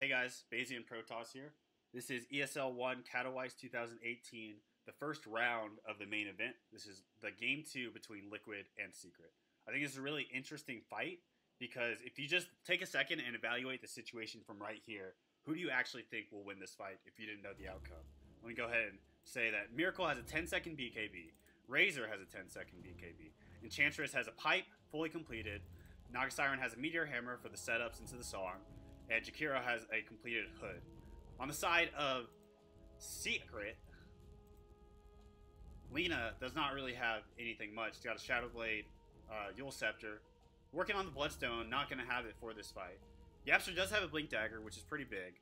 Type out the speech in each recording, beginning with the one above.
Hey guys, Basie and Protoss here. This is ESL One Katowice 2018, the first round of the main event. This is the game 2 between Liquid and Secret. I think it's a really interesting fight because if you just take a second and evaluate the situation from right here, who do you actually think will win this fight if you didn't know the outcome? Let me go ahead and say that Miracle has a 10-second BKB, Razor has a 10-second BKB, Enchantress has a pipe fully completed, Naga Siren has a meteor hammer for the setups into the song, and Jakiro has a completed hood. On the side of Secret, Lina does not really have anything much. She's got a Shadowblade, Yule Scepter. Working on the Bloodstone, not going to have it for this fight. Yapzor does have a Blink Dagger, which is pretty big.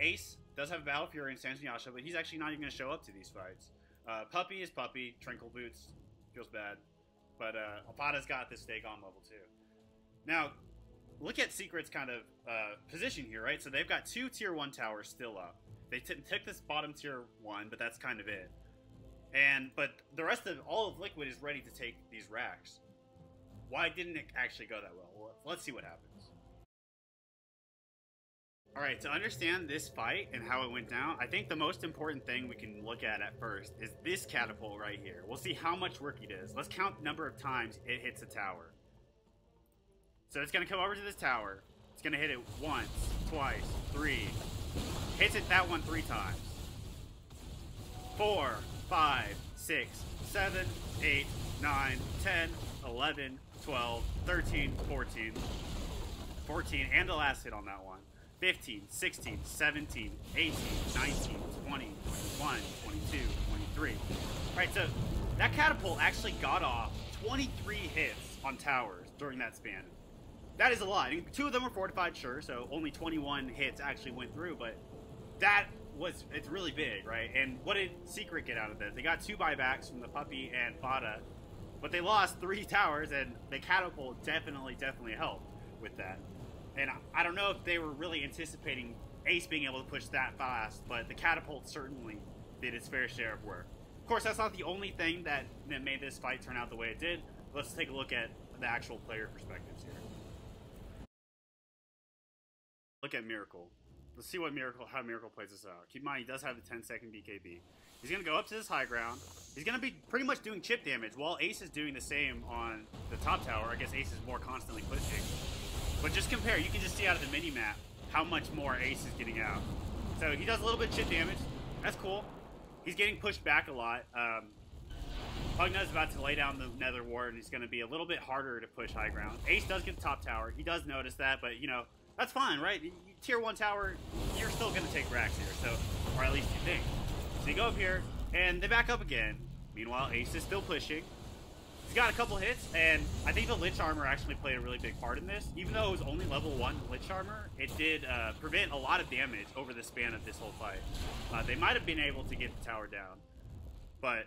Ace does have a Battle Fury and Sans Yasha, but he's actually not even going to show up to these fights. Puppey is Puppey. Trinkle Boots feels bad. But Fata's got this stake on level 2. Now, look at Secret's kind of position here, right? So they've got 2 tier 1 towers still up. They took this bottom tier 1, but that's kind of it. But the rest of all of Liquid is ready to take these racks. Why didn't it actually go that well? Let's see what happens. Alright, to understand this fight and how it went down, I think the most important thing we can look at first is this Catapult right here. We'll see how much work it is. Let's count the number of times it hits a tower. So it's going to come over to this tower. It's going to hit it once, twice, 3. Hits it that one 3 times. 4, 5, 6, 7, 8, 9, 10, 11, 12, 13, 14. 14, and the last hit on that one. 15, 16, 17, 18, 19, 20, 21, 22, 23. Alright, so that Catapult actually got off 23 hits on towers during that span. That is a lot. 2 of them were fortified, sure, so only 21 hits actually went through, but it's really big, right? And what did Secret get out of this? They got 2 buybacks from the Puppey and Fata, but they lost 3 towers, and the Catapult definitely helped with that. And I don't know if they were really anticipating Ace being able to push that fast, but the Catapult certainly did its fair share of work. Of course, that's not the only thing that made this fight turn out the way it did. Let's take a look at the actual player perspectives here. Look at Miracle. Let's see how Miracle plays this out. Keep in mind, he does have the 10-second BKB. He's going to go up to this high ground. He's going to be pretty much doing chip damage, while Ace is doing the same on the top tower. I guess Ace is more constantly pushing. But just compare. You can just see out of the mini-map how much more Ace is getting out. So he does a little bit of chip damage. That's cool. He's getting pushed back a lot. Pugna is about to lay down the Nether Ward, and he's going to be a little bit harder to push high ground. Ace does get the top tower. He does notice that, but, you know, that's fine, right? Tier 1 tower, you're still going to take racks here, so, or at least you think. So you go up here, and they back up again. Meanwhile, Ace is still pushing. He's got a couple hits, and I think the Lich Armor actually played a really big part in this. Even though it was only level 1 Lich Armor, it did prevent a lot of damage over the span of this whole fight. They might have been able to get the tower down. But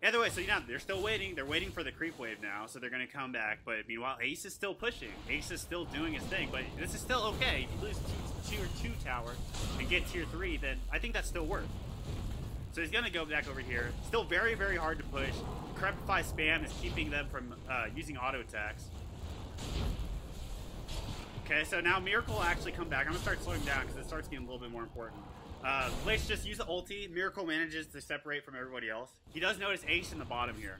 either way, so they're still waiting. They're waiting for the creep wave now, so they're going to come back. But meanwhile, Ace is still pushing. Ace is still doing his thing, but this is still okay. If you lose tier 2 tower and get tier 3, then I think that's still worth. So he's going to go back over here. Still very, very hard to push. Crepify spam is keeping them from using auto attacks. Okay, so now Miracle will actually come back. I'm going to start slowing down because it starts getting a little bit more important. Lich just use the ulti. Miracle manages to separate from everybody else. He does notice Ace in the bottom here.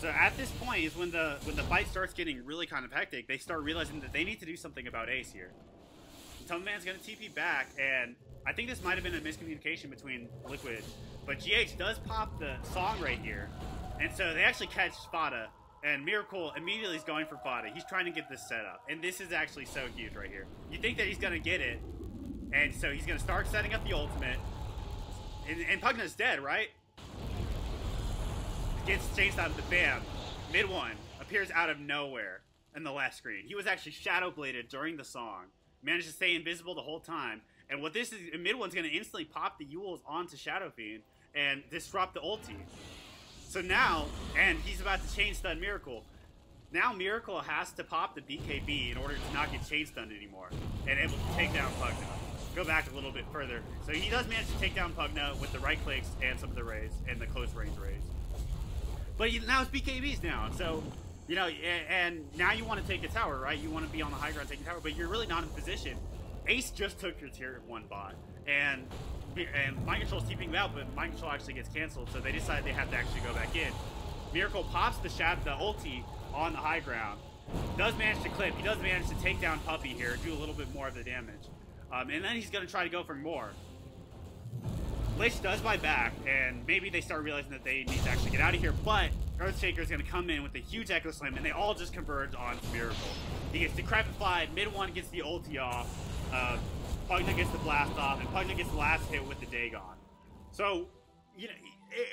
So at this point is when the fight starts getting really kind of hectic. They start realizing that they need to do something about Ace here. Matumbaman's going to TP back, and I think this might have been a miscommunication between Liquid, but GH does pop the song right here, and so they actually catch Fata, and Miracle immediately is going for Fata. He's trying to get this set up, and this is actually so huge right here. You think that he's going to get it, and so he's going to start setting up the ultimate, and Pugna's dead, right? Gets chased out of the bam. Mid one appears out of nowhere in the left screen. He was actually Shadowbladed during the song. Managed to stay invisible the whole time. And what this is, mid one's going to instantly pop the Yules onto Shadow Fiend and disrupt the ulti. So now, and he's about to chain stun Miracle. Now Miracle has to pop the BKB in order to not get chain stunned anymore and able to take down Pugna. Go back a little bit further. So he does manage to take down Pugna with the right clicks and some of the raids and the close range raids. But now it's BKBs now, so You know, and now you want to take a tower, right? You want to be on the high ground taking tower, but you're really not in position. Ace just took your tier 1 bot, and MindControl's keeping him out, but MindControl actually gets canceled, so they decide they have to actually go back in. Miracle pops the ulti on the high ground, does manage to clip. He does manage to take down Puppey here, do a little bit more of the damage, and then he's going to try to go for more. Lich does buy back, and maybe they start realizing that they need to actually get out of here, but Earthshaker is going to come in with a huge Echo Slam, and they all just converge on Miracle. He gets decrepified, mid one gets the ulti off, Pugna gets the blast off, and Pugna gets the last hit with the Dagon. So, you know,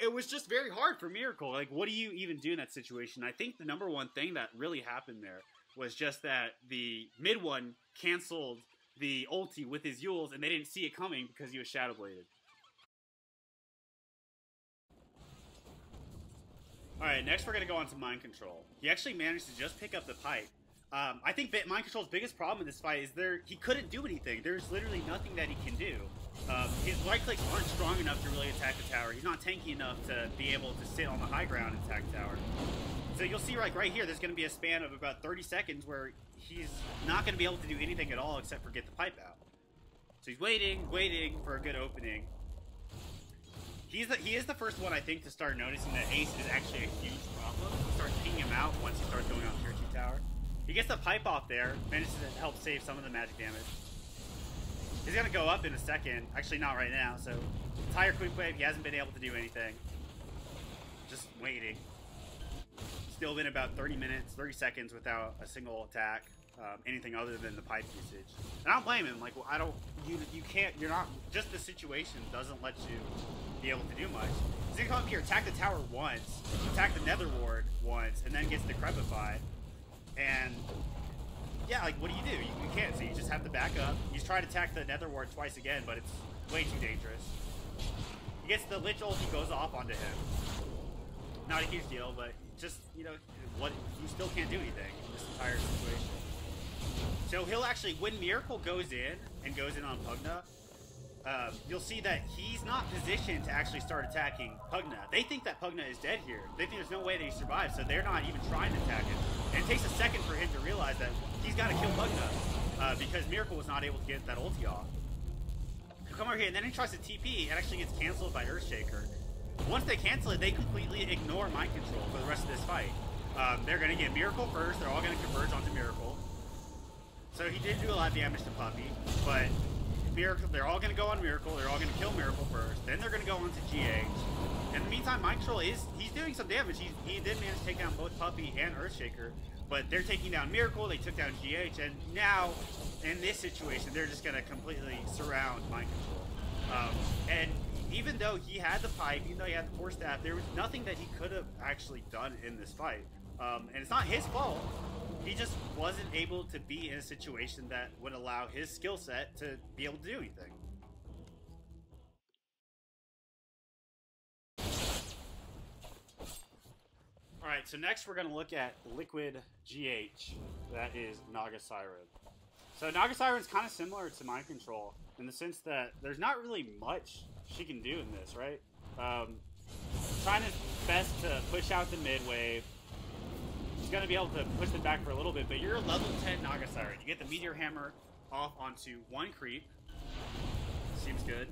it was just very hard for Miracle. Like, what do you even do in that situation? I think the number one thing that really happened there was just that the mid one canceled the ulti with his Yules, and they didn't see it coming because he was Shadow Bladed. Alright, next we're going to go on to MindControl. He actually managed to just pick up the pipe. I think MindControl's biggest problem in this fight is he couldn't do anything. There's literally nothing that he can do. His right clicks aren't strong enough to really attack the tower. He's not tanky enough to be able to sit on the high ground and attack the tower. So you'll see like right here, there's going to be a span of about 30 seconds where he's not going to be able to do anything at all except for get the pipe out. So he's waiting for a good opening. He is the first one, I think, to start noticing that Ace is actually a huge problem. He starts pinging him out once he starts going on tier 2 tower. He gets the pipe off there, manages to help save some of the magic damage. He's going to go up in a second. Actually, not right now. So, entire Quick Wave, he hasn't been able to do anything. Just waiting. Still been about 30 minutes, 30 seconds without a single attack. Anything other than the pipe usage. And I don't blame him. Like, well, you can't, you're not, just the situation doesn't let you be able to do much. He's gonna come up here, attack the tower once, attack the Nether Ward once, and then gets decrepified. And, yeah, like, what do? You can't, so you just have to back up. He's tried to attack the Nether Ward twice again, but it's way too dangerous. He gets the Lich ult, he goes off onto him. Not a huge deal, but just, you know, you still can't do anything in this entire situation. So he'll actually, when Miracle goes in on Pugna, you'll see that he's not positioned to actually start attacking Pugna. They think that Pugna is dead here. They think there's no way that he survives, so they're not even trying to attack him. And it takes a second for him to realize that he's got to kill Pugna, because Miracle was not able to get that ulti off. He'll come over here, and then he tries to TP, and actually gets canceled by Earthshaker. Once they cancel it, they completely ignore MindControl for the rest of this fight. They're going to get Miracle first. They're all going to converge onto Miracle. So he did do a lot of damage to Puppey, but Miracle, they're all going to go on Miracle. They're all going to kill Miracle first. Then they're going to go on to GH. In the meantime, MindControl he's doing some damage. He did manage to take down both Puppey and Earthshaker, but they're taking down Miracle. They took down GH, and now in this situation, they're just going to completely surround MindControl. And even though he had the pipe, even though he had the Force Staff, there was nothing that he could have actually done in this fight. And it's not his fault. He just wasn't able to be in a situation that would allow his skill set to be able to do anything. Alright, so next we're going to look at Liquid GH. That is Naga Siren. So Naga Siren is kind of similar to MindControl in the sense that there's not really much she can do in this, right? Trying his best to push out the mid wave. He's going to be able to push them back for a little bit, but you're a level 10 Naga Siren. You get the Meteor Hammer off onto one creep. Seems good.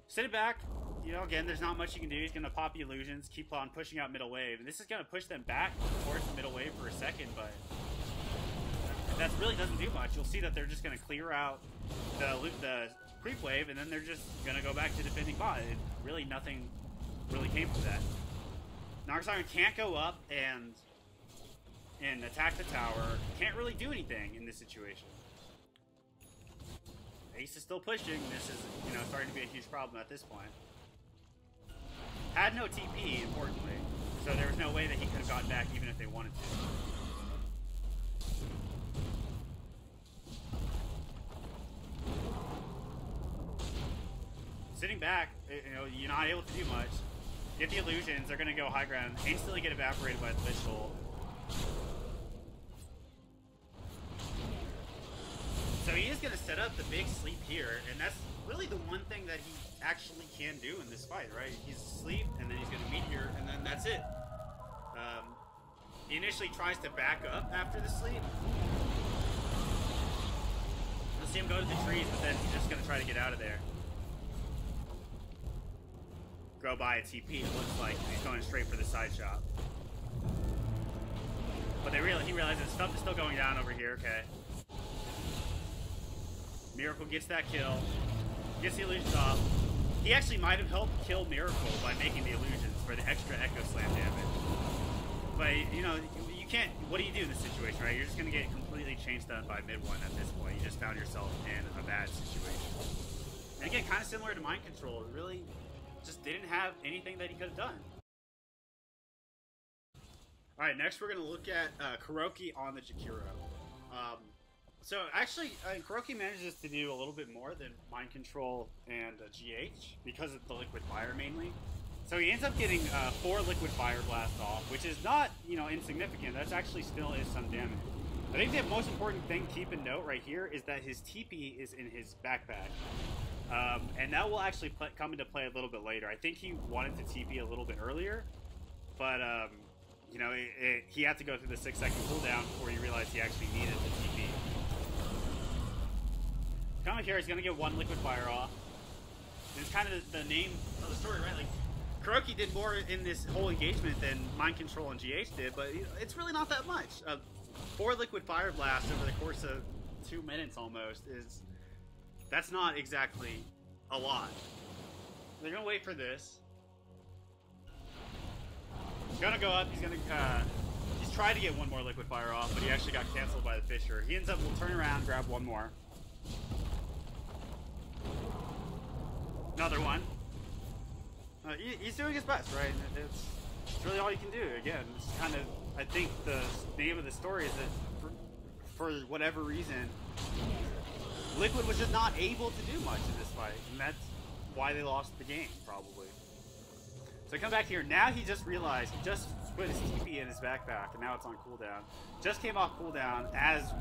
Sit it back. You know, again, there's not much you can do. He's going to pop illusions, keep on pushing out middle wave, and this is going to push them back towards the middle wave for a second, but that really doesn't do much. You'll see that they're just going to clear out the creep wave, and then they're just going to go back to defending bot. Really, nothing really came from that. Naga Siren can't go up and attack the tower. Can't really do anything in this situation. Ace is still pushing. This is, you know, starting to be a huge problem at this point. Had no TP, importantly, so there was no way that he could have gotten back even if they wanted to. Sitting back, you know, you're not able to do much. Get the illusions, they're going to go high ground, instantly get evaporated by the Lich ult. So he is going to set up the big sleep here, and that's really the one thing that he actually can do in this fight, right? He's asleep, and then he's going to meteor, and then that's it. He initially tries to back up after the sleep. You'll see him go to the trees, but then he's just going to try to get out of there. Go by a TP, it looks like. He's going straight for the side shot. But he realizes stuff is still going down over here, okay. Miracle gets that kill. Gets the illusions off. He actually might have helped kill Miracle by making the illusions for the extra Echo Slam damage. But, you know, you can't... What do you do in this situation, right? You're just going to get completely chain stunned by mid-1 at this point. You just found yourself in a bad situation. And again, kind of similar to Mind Control. Really just didn't have anything that he could have done. Alright, next we're going to look at Kuroky on the Jakiro. So actually, Kuroky manages to do a little bit more than Mind Control and GH because of the Liquid Fire mainly. So he ends up getting 4 Liquid Fire Blast off, which is not, you know, insignificant. That's actually still is some damage. I think the most important thing to keep in note right here is that his TP is in his backpack. And that will actually come into play a little bit later. I think he wanted to TP a little bit earlier, but you know, he had to go through the 6-second cooldown before he realized he actually needed the TP. Coming here, he's going to get 1 Liquid Fire off. It's kind of the name of the story, right? Like, Kuroky did more in this whole engagement than Mind Control and GH did, but it's really not that much. 4 Liquid Fire Blasts over the course of 2 minutes almost that's not exactly a lot. They're going to wait for this. He's going to go up, he's trying to get 1 more Liquid Fire off, but he actually got canceled by the Fisher. He ends up, will turn around, grab 1 more. Another one. He's doing his best, right? It's really all you can do. Again, it's kind of, I think the name of the story is that for whatever reason, Liquid was just not able to do much in this fight, and that's why they lost the game, probably. So I come back here. Now he just realized, he just put his TP in his backpack, and now it's on cooldown. Just came off cooldown as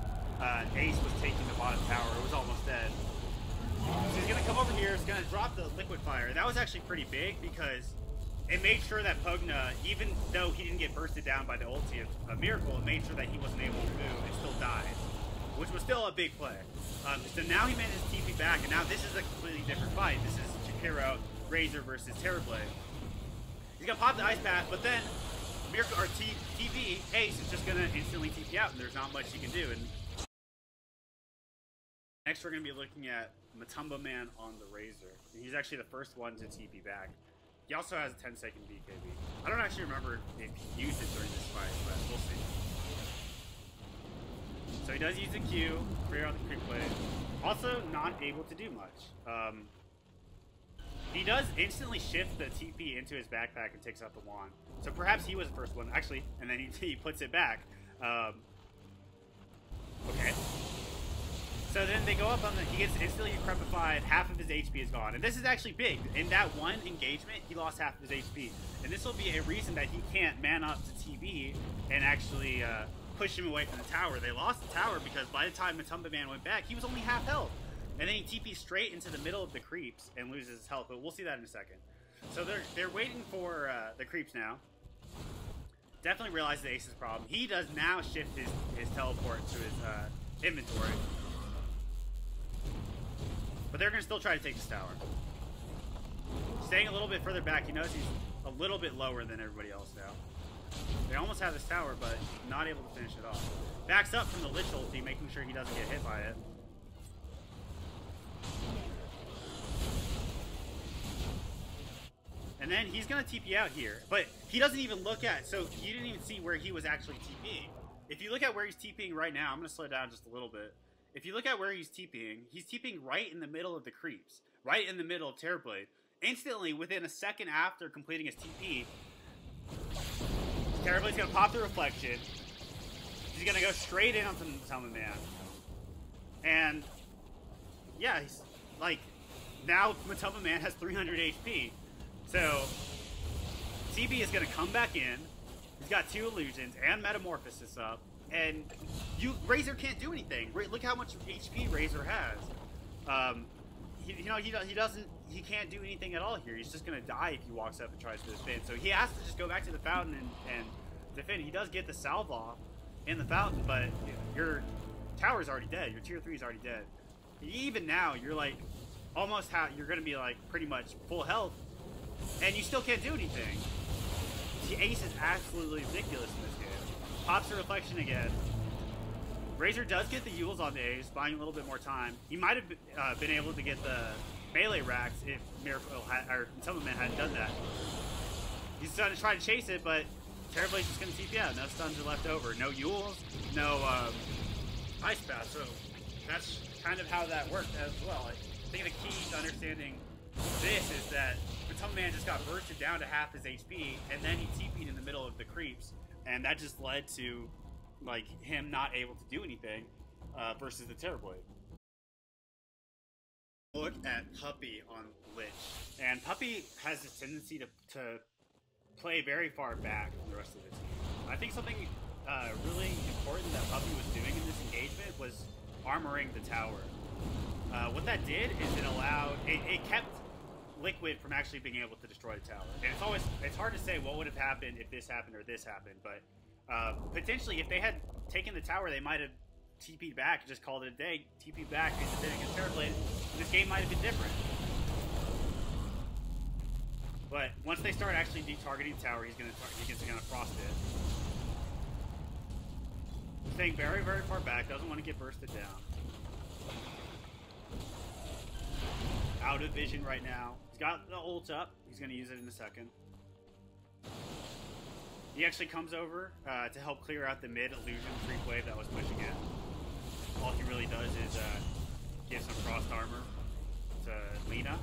Ace was taking the bottom tower. It was almost dead. So he's going to come over here, he's going to drop the Liquid Fire. That was actually pretty big because it made sure that Pugna, even though he didn't get bursted down by the ulti of Miracle, it made sure that he wasn't able to move and still died, which was still a big play. So now he manages to TP back, and now this is a completely different fight. This is Jakiro, Razor versus Terrorblade. He's going to pop the Ice Path, but then Miracle, or TP, Ace is just going to instantly TP out, and there's not much he can do. And next, we're going to be looking at Matumbaman on the Razor. He's actually the first one to TP back. He also has a 10-second BKB. I don't actually remember if he used it during this fight, but we'll see. So he does use the Q, clear out the Creep Blade. Also, not able to do much. He does instantly shift the TP into his backpack and takes out the wand. So perhaps he was the first one, actually, and then he puts it back. Okay. So then they go up on he gets instantly crepified, half of his HP is gone. And this is actually big. In that one engagement, he lost half of his HP. And this will be a reason that he can't man up to TB and actually push him away from the tower. They lost the tower because by the time Matumbaman went back, he was only half health. And then he TPs straight into the middle of the creeps and loses his health, but we'll see that in a second. So they're waiting for the creeps now. Definitely realizes the Ace's problem. He does now shift his teleport to his inventory. But they're going to still try to take this tower. Staying a little bit further back, he knows he's a little bit lower than everybody else now. They almost have this tower, but not able to finish it off. Backs up from the Lich ulti, making sure he doesn't get hit by it. And then he's going to TP out here. But he doesn't even look at... So you didn't even see where he was actually TPing. If you look at where he's TPing right now, I'm going to slow down just a little bit. If you look at where he's TPing right in the middle of the creeps. Right in the middle of Terrorblade. Instantly, within a second after completing his TP, Terrorblade's going to pop the reflection. He's going to go straight in on Matumbaman. And, yeah, he's like, now Matumbaman has 300 HP. So, TB is going to come back in. He's got 2 illusions and Metamorphosis up. And Razor can't do anything. Look how much HP Razor has. He can't do anything at all here. He's just gonna die if he walks up and tries to spin. So he has to just go back to the fountain and defend. He does get the salve off in the fountain, but your tower's already dead. Your tier 3 is already dead. Even now, you're like almost you're gonna be like pretty much full health, and you still can't do anything. The Ace is absolutely ridiculous in this game. Pops the reflection again. Razor does get the Yules on the Ace, buying a little bit more time. He might have been able to get the melee racks if Miracle or Matumbaman hadn't done that. He's going to try to chase it, but Terrorblade's just going to TP out. No stuns are left over. No Yules, no Ice Path. So that's kind of how that worked as well. I think the key to understanding this is that Matumbaman just got bursted down to half his HP, and then he TP'd in the middle of the creeps, and that just led to like him not able to do anything versus the Terrorblade. Look at Puppey on Lich, and Puppey has this tendency to play very far back from the rest of the team. I think something really important that Puppey was doing in this engagement was armoring the tower. What that did is it kept Liquid from actually being able to destroy the tower. And it's hard to say what would have happened if this happened or this happened, but potentially if they had taken the tower, they might have TP'd back and just called it a day, TP'd back and defending against Terrorblade. This game might have been different. But once they start actually targeting the tower, he's gonna frost it. Staying very, very far back, doesn't want to get bursted down. Out of vision right now. He's got the ult up. He's going to use it in a second. He actually comes over to help clear out the mid illusion creep wave that was pushing in. All he really does is give some frost armor to Lina.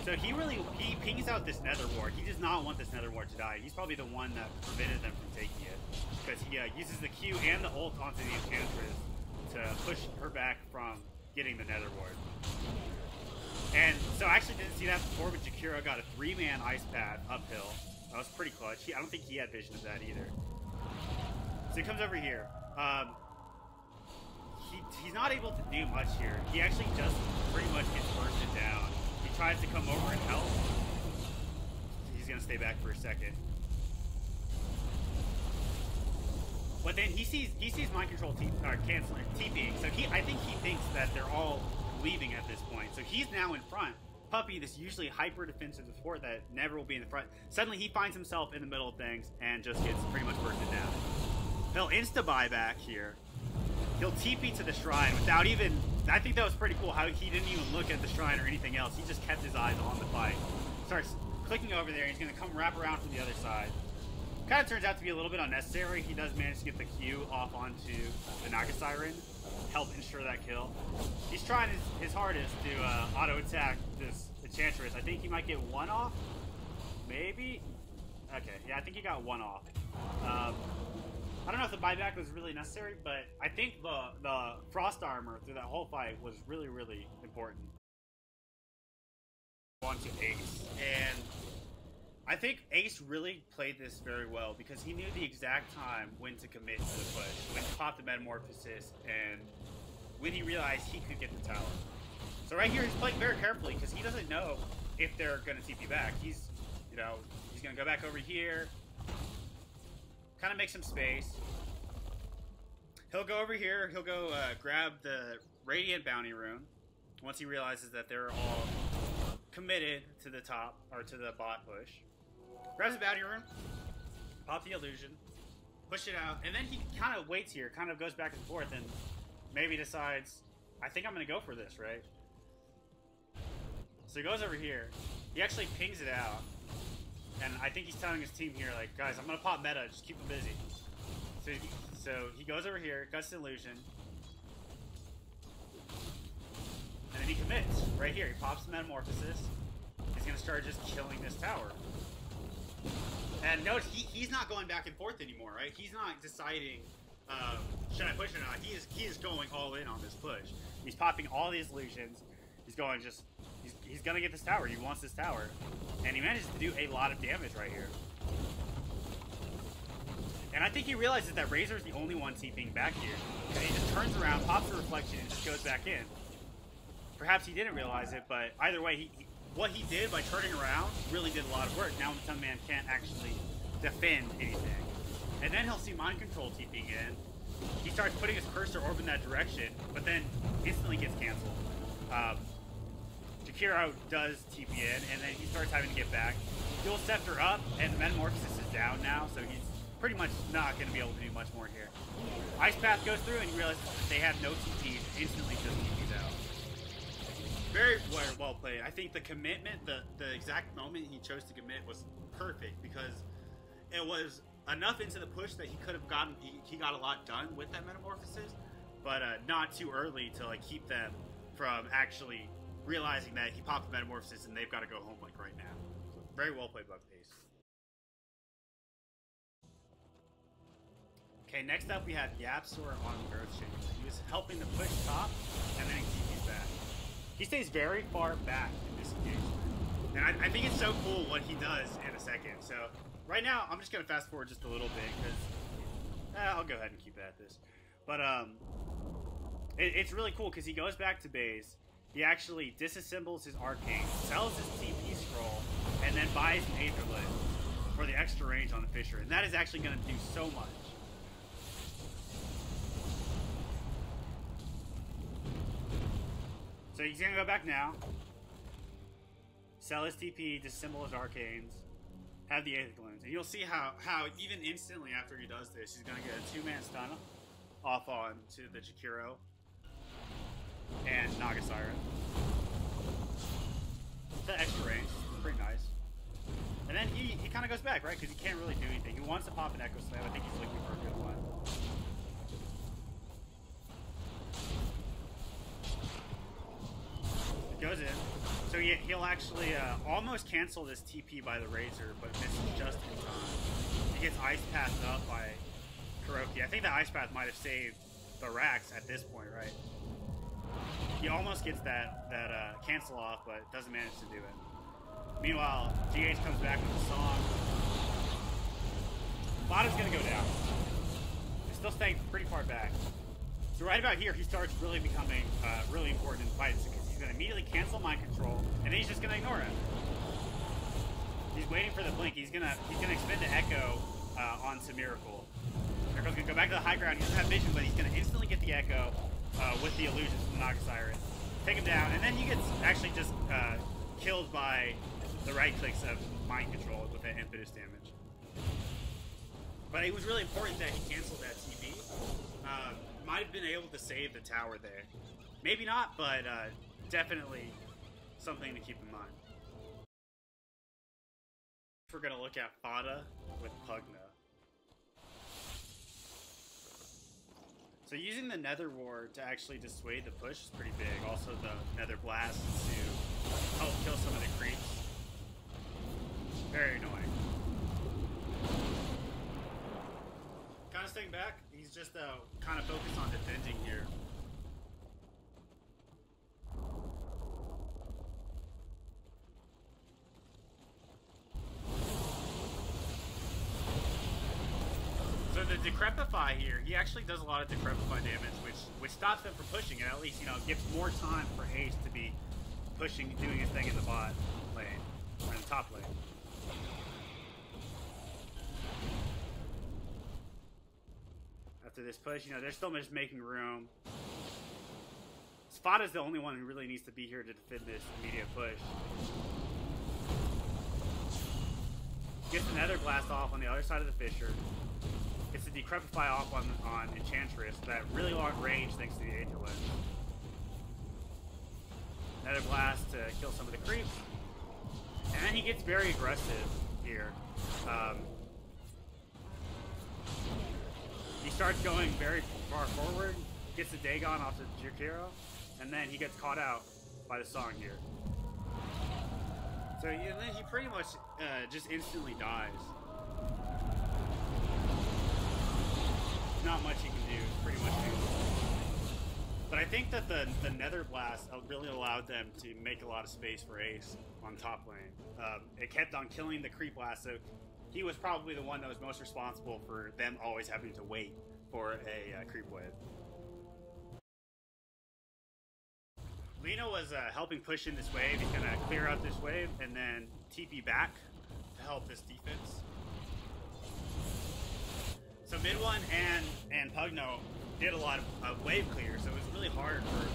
So he pings out this nether ward. He does not want this nether ward to die. He's probably the one that prevented them from taking it, because he uses the Q and the ult onto the Enchantress to push her back from getting the nether ward. And so I actually didn't see that before, but Jakiro got a 3-man ice pad uphill. That was pretty clutch. I don't think he had vision of that either. So he comes over here. He's not able to do much here. He actually just pretty much gets bursted down. He tries to come over and help. He's gonna stay back for a second. But then he sees MindControl canceling, TPing. So I think he thinks that they're all leaving at this point. So he's now in front. Puppey, this usually hyper defensive support that never will be in the front. Suddenly he finds himself in the middle of things and just gets pretty much bursted down. He'll insta buyback here. He'll TP to the shrine without even. I think that was pretty cool how he didn't even look at the shrine or anything else. He just kept his eyes on the fight. Starts clicking over there. He's gonna come wrap around from the other side. Kind of turns out to be a little bit unnecessary. He does manage to get the Q off onto the Naga Siren, help ensure that kill. He's trying his hardest to auto attack this Enchantress. I think he might get one off, maybe. Okay, yeah, I think he got one off. I don't know if the buyback was really necessary, but I think the frost armor through that whole fight was really, really important. On to Ace, and I think Ace really played this very well because he knew the exact time when to commit to the push, when to pop the Metamorphosis, and when he realized he could get the tower. So right here, he's playing very carefully because he doesn't know if they're going to TP back. He's going to go back over here, kind of make some space. He'll go over here. He'll go grab the Radiant Bounty Rune once he realizes that they're all committed to the top, or to the bot push. Grabs the Bounty Rune, pop the illusion, push it out, and then he kind of waits here, kind of goes back and forth, and maybe decides, I think I'm going to go for this, right? So he goes over here. He actually pings it out, and I think he's telling his team here, like, guys, I'm going to pop meta, just keep them busy. So he goes over here, cuts the illusion, and then he commits right here. He pops the Metamorphosis. He's going to start just killing this tower. And notice, he's not going back and forth anymore, right? He's not deciding, should I push or not? He is going all in on this push. He's popping all these illusions. He's going he's going to get this tower. He wants this tower. And he manages to do a lot of damage right here. And I think he realizes that Razor's the only one TPing back here. And he just turns around, pops the reflection, and just goes back in. Perhaps he didn't realize it, but either way, what he did by turning around really did a lot of work. Now Matumbaman can't actually defend anything. And then he'll see Mind Control TPing in. He starts putting his cursor orb in that direction, but then instantly gets canceled. Jakiro does TP in, and then he starts having to get back. Dual Scepter up, and Metamorphosis is down now, so he's pretty much not going to be able to do much more here. Ice Path goes through, and he realizes that they have no TPs, instantly just TPs out. Very well played. I think the commitment, the exact moment he chose to commit was perfect, because it was enough into the push that he could have gotten, he got a lot done with that Metamorphosis, but not too early to like keep them from actually realizing that he popped the Metamorphosis and they've got to go home like right now. So very well played by Ace. Okay, next up we have Yapzor on Earthshaker. He was helping to push top, and then he TP's back. He stays very far back in this engagement. And I think it's so cool what he does in a second. So right now, I'm just going to fast forward just a little bit, because I'll go ahead and keep it at this. But it's really cool, because he goes back to base. He actually disassembles his arcane, sells his TP scroll, and then buys an Aetherlit for the extra range on the Fisher. And that is actually going to do so much. So he's going to go back now. Sell his TP, disassemble his arcanes, have the Aetherlit. And you'll see how even instantly after he does this, he's going to get a 2-man stun off on to the Jakiro and Naga Siren. The extra range, pretty nice. And then he kind of goes back, right? Because he can't really do anything. He wants to pop an Echo Slam. I think he's looking for a good one. It goes in. So he'll actually almost cancel this TP by the Razor, but misses just in time. He gets Ice Pathed up by Kuroky. I think the Ice Path might have saved the Rax at this point, right? He almost gets that cancel off, but doesn't manage to do it. Meanwhile, GH comes back with the song. Fata's gonna go down. He's still staying pretty far back. So right about here, he starts really becoming really important in fights, because he's gonna immediately cancel Mind Control, and then he's just gonna ignore him. He's waiting for the blink. He's gonna expend the Echo onto Miracle. Miracle's gonna go back to the high ground. He doesn't have vision, but he's gonna instantly get the Echo with the illusions from Naga Siren. Take him down, and then he gets actually just killed by the right clicks of Mind Control with that impetus damage. But it was really important that he canceled that TP. Might have been able to save the tower there. Maybe not, but definitely something to keep in mind. We're going to look at Fata with Pugna. So using the Nether Ward to actually dissuade the push is pretty big. Also the Nether Blast to help kill some of the creeps. Very annoying. Kind of staying back. He's just kind of focused on defending here. So the Decrepify here, he actually does a lot of Decrepify damage, which stops them from pushing, and at least, you know, gives more time for Ace to be pushing, doing his thing in the bot lane, or in the top lane. After this push, you know, they're still just making room. Spada's the only one who really needs to be here to defend this immediate push. Gets the Nether Blast off on the other side of the Fisher. Gets the Decrepify off on Enchantress, that really long range thanks to the Aetherlit. Nether Blast to kill some of the creeps. And then he gets very aggressive here. He starts going very far forward, gets the Dagon off the Jakiro, and then he gets caught out by the song here. So and then he pretty much just instantly dies. Not much he can do, pretty much useless. But I think that the Nether Blast really allowed them to make a lot of space for Ace on top lane. It kept on killing the Creep Blast, so he was probably the one that was most responsible for them always having to wait for a creep wave. Lina was helping push in this wave. He's gonna clear out this wave and then TP back to help this defense. So mid one and Pugna did a lot of wave clear, so it was really hard for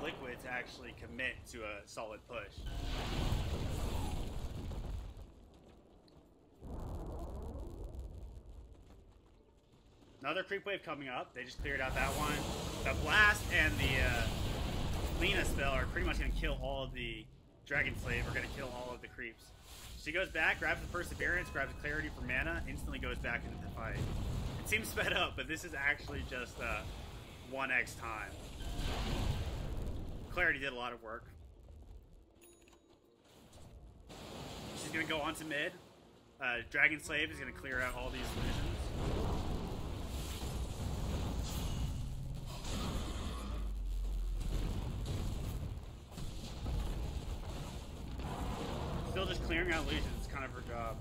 Liquid to actually commit to a solid push. Another creep wave coming up. They just cleared out that one. The blast and the Lina spell are pretty much going to kill all of the Dragon Slave. Are going to kill all of the creeps. She goes back, grabs the Perseverance, grabs the Clarity for mana, instantly goes back into the fight. It seems sped up, but this is actually just 1x time. Clarity did a lot of work. She's going to go on to mid. Dragon Slave is going to clear out all these illusions. Still just clearing out illusions. It's kind of her job.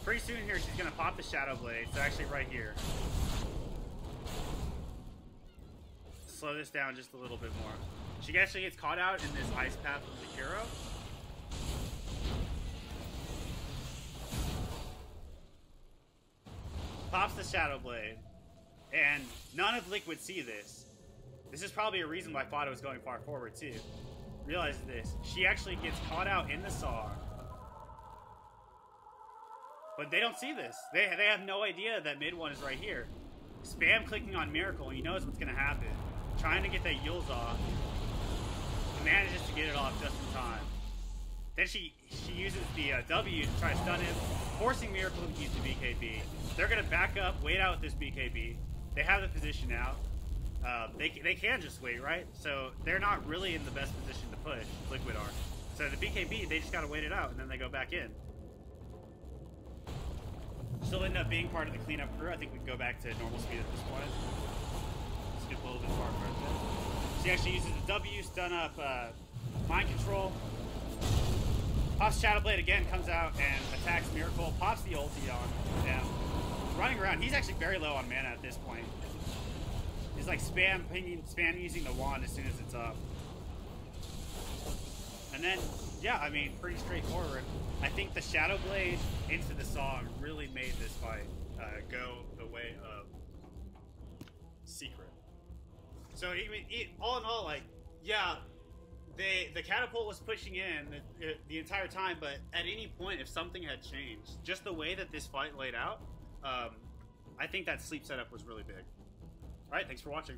Pretty soon here, she's going to pop the Shadow Blade. It's actually right here. Slow this down just a little bit more. She actually gets caught out in this Ice Path with Jakiro. Pops the Shadow Blade. And none of Liquid see this. This is probably a reason why Fata was going far forward too. Realize this. She actually gets caught out in the SAR. But they don't see this. They have no idea that mid one is right here. Spam clicking on Miracle, and he knows what's going to happen. Trying to get that Yules off. And manages to get it off just in time. Then she uses the W to try to stun him, forcing Miracle to use the BKB. They're going to back up, wait out this BKB. They have the position out. They can just wait, right? So they're not really in the best position to push. Liquid are. So the BKB, they just got to wait it out, and then they go back in. Still end up being part of the cleanup crew. I think we can go back to normal speed at this point. Skip a little bit far right there. She actually uses the W, stun up Mind Control. Pops Shadow Blade again, comes out and attacks Miracle. Pops the ulti on him. Running around. He's actually very low on mana at this point. He's like spam using the wand as soon as it's up. And then, yeah, I mean, pretty straightforward. I think the Shadow Blade into the song really made this fight go the way of Secret. So, all in all, like, yeah, the Catapult was pushing in the entire time, but at any point, if something had changed, just the way that this fight laid out, I think that sleep setup was really big. Alright, thanks for watching.